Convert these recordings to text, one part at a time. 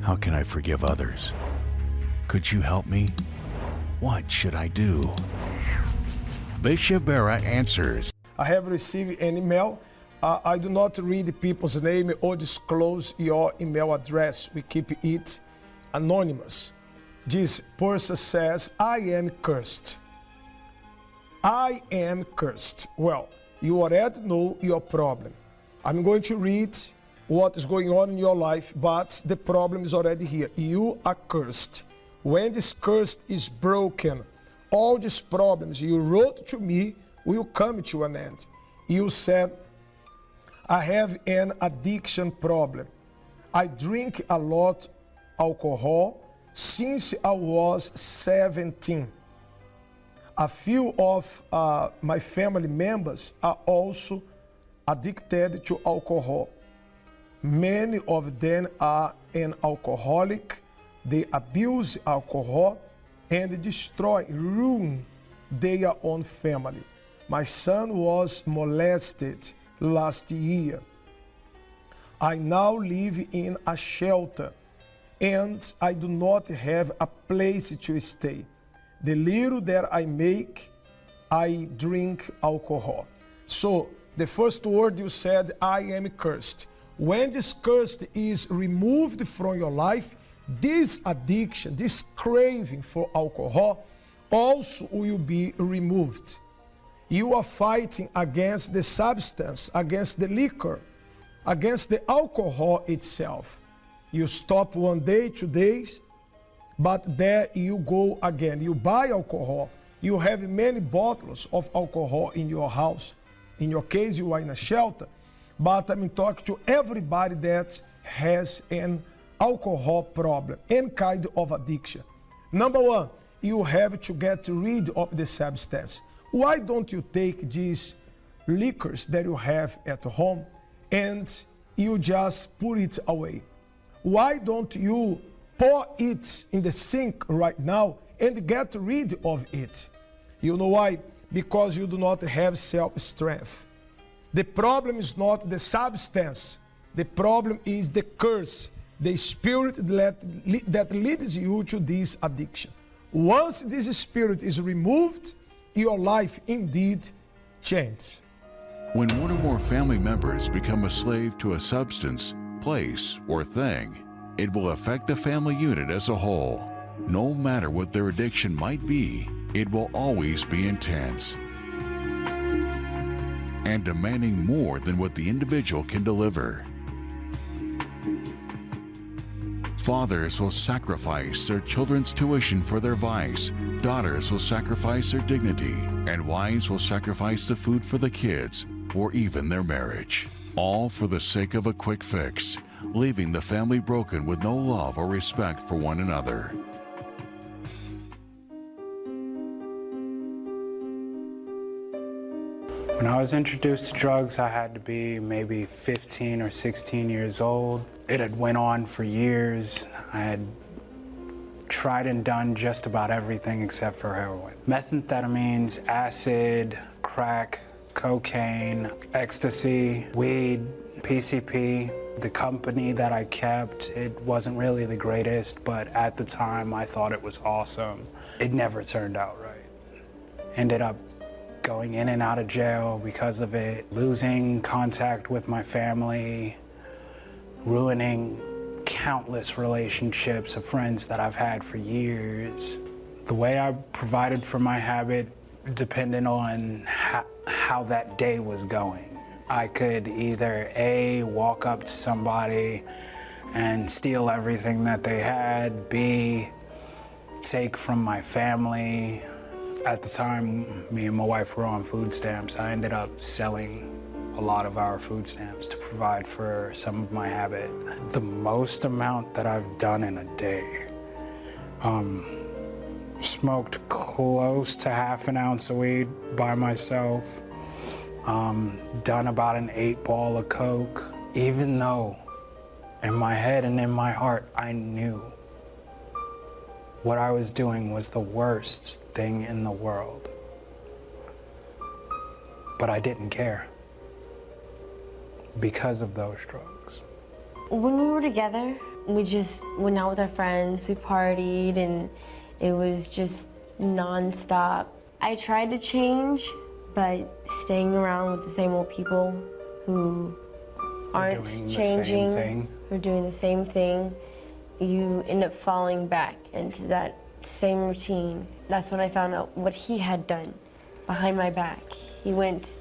How can I forgive others? Could you help me? What should I do? Bishop Barra answers. I have received an email. I do not read people's name or disclose your email address. We keep it anonymous. This person says, I am cursed. I am cursed. Well, you already know your problem. I'm going to read what is going on in your life, but the problem is already here. You are cursed. When this curse is broken, all these problems you wrote to me will come to an end. You said, I have an addiction problem. I drink a lot alcohol since I was 17. A few of my family members are also addicted to alcohol. Many of them are an alcoholic. They abuse alcohol and destroy, ruin their own family. My son was molested last year. I now live in a shelter and I do not have a place to stay. The little that I make, I drink alcohol. So the first word you said, I am cursed. When this curse is removed from your life, this addiction, this craving for alcohol also will be removed. You are fighting against the substance, against the liquor, against the alcohol itself. You stop 1 day, 2 days, but there you go again. You buy alcohol. You have many bottles of alcohol in your house. In your case, you are in a shelter. But I'm talking to everybody that has an alcohol problem, any kind of addiction. Number one, you have to get rid of the substance. Why don't you take these liquors that you have at home and you just put it away? Why don't you pour it in the sink right now and get rid of it? You know why? Because you do not have self-strength. The problem is not the substance. The problem is the curse, the spirit that leads you to this addiction. Once this spirit is removed, your life indeed changes. When one or more family members become a slave to a substance, place, or thing, it will affect the family unit as a whole. No matter what their addiction might be, it will always be intense and demanding more than what the individual can deliver. Fathers will sacrifice their children's tuition for their vice, daughters will sacrifice their dignity, and wives will sacrifice the food for the kids or even their marriage, all for the sake of a quick fix, leaving the family broken with no love or respect for one another. When I was introduced to drugs, I had to be maybe 15 or 16 years old. It had went on for years. I had tried and done just about everything except for heroin. Methamphetamines, acid, crack, cocaine, ecstasy, weed, PCP. The company that I kept, it wasn't really the greatest, but at the time I thought it was awesome. It never turned out right. Ended up going in and out of jail because of it, losing contact with my family, ruining countless relationships of friends that I've had for years. The way I provided for my habit depended on how that day was going. I could either A, walk up to somebody and steal everything that they had, B, take from my family. At the time, me and my wife were on food stamps. I ended up selling a lot of our food stamps to provide for some of my habit. The most amount that I've done in a day, smoked close to half an ounce of weed by myself, done about an 8-ball of coke, even though in my head and in my heart, I knew what I was doing was the worst thing in the world. But I didn't care because of those drugs. When we were together, We just went out with our friends, we partied, and it was just non-stop. I tried to change, but staying around with the same old people who aren't changing, who are doing the same thing, you end up falling back into that same routine. That's when I found out what he had done behind my back. He went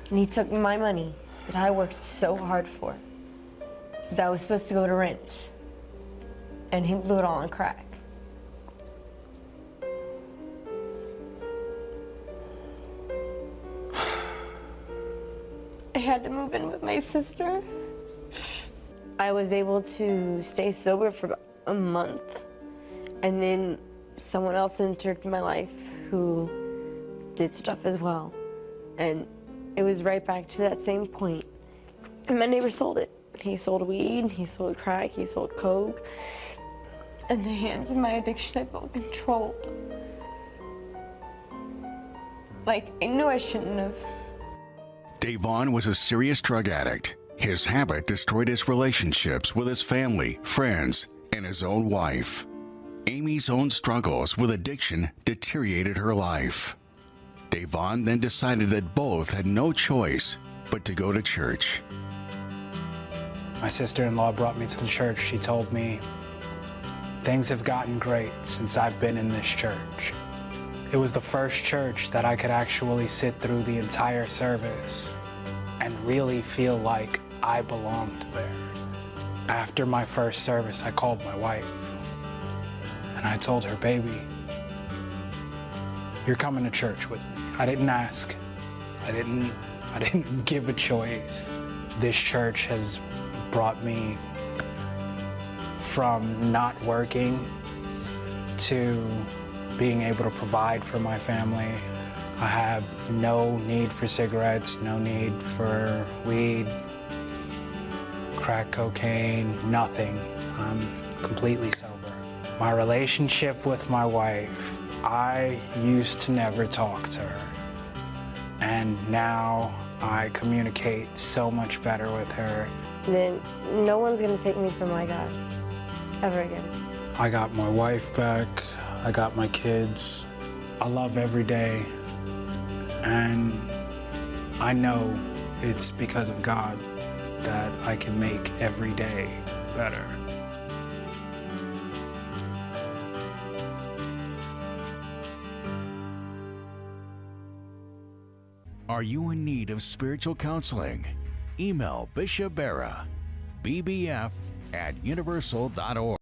and he took my money that I worked so hard for, that was supposed to go to rent, and he blew it all on crack. I had to move in with my sister. I was able to stay sober for about a month, and then someone else entered my life who did stuff as well. And it was right back to that same point. And my neighbor sold it. He sold weed, he sold crack, he sold coke. In the hands of my addiction, I felt controlled. Like, I knew I shouldn't have. Davon was a serious drug addict. His habit destroyed his relationships with his family, friends, and his own wife. Amy's own struggles with addiction deteriorated her life. Davon then decided that both had no choice but to go to church. My sister-in-law brought me to the church. She told me, things have gotten great since I've been in this church. It was the first church that I could actually sit through the entire service and really feel like I belonged there. After my first service, I called my wife and I told her, baby, you're coming to church with me. I didn't ask. I didn't give a choice. This church has brought me from not working to being able to provide for my family. I have no need for cigarettes, no need for weed, crack cocaine, nothing. I'm completely sober. My relationship with my wife, I used to never talk to her. And now I communicate so much better with her. Then no one's gonna take me from my God, ever again. I got my wife back, I got my kids. I love every day, and I know it's because of God that I can make every day better. Are you in need of spiritual counseling? Email Bishop Barra, bbf@universal.org.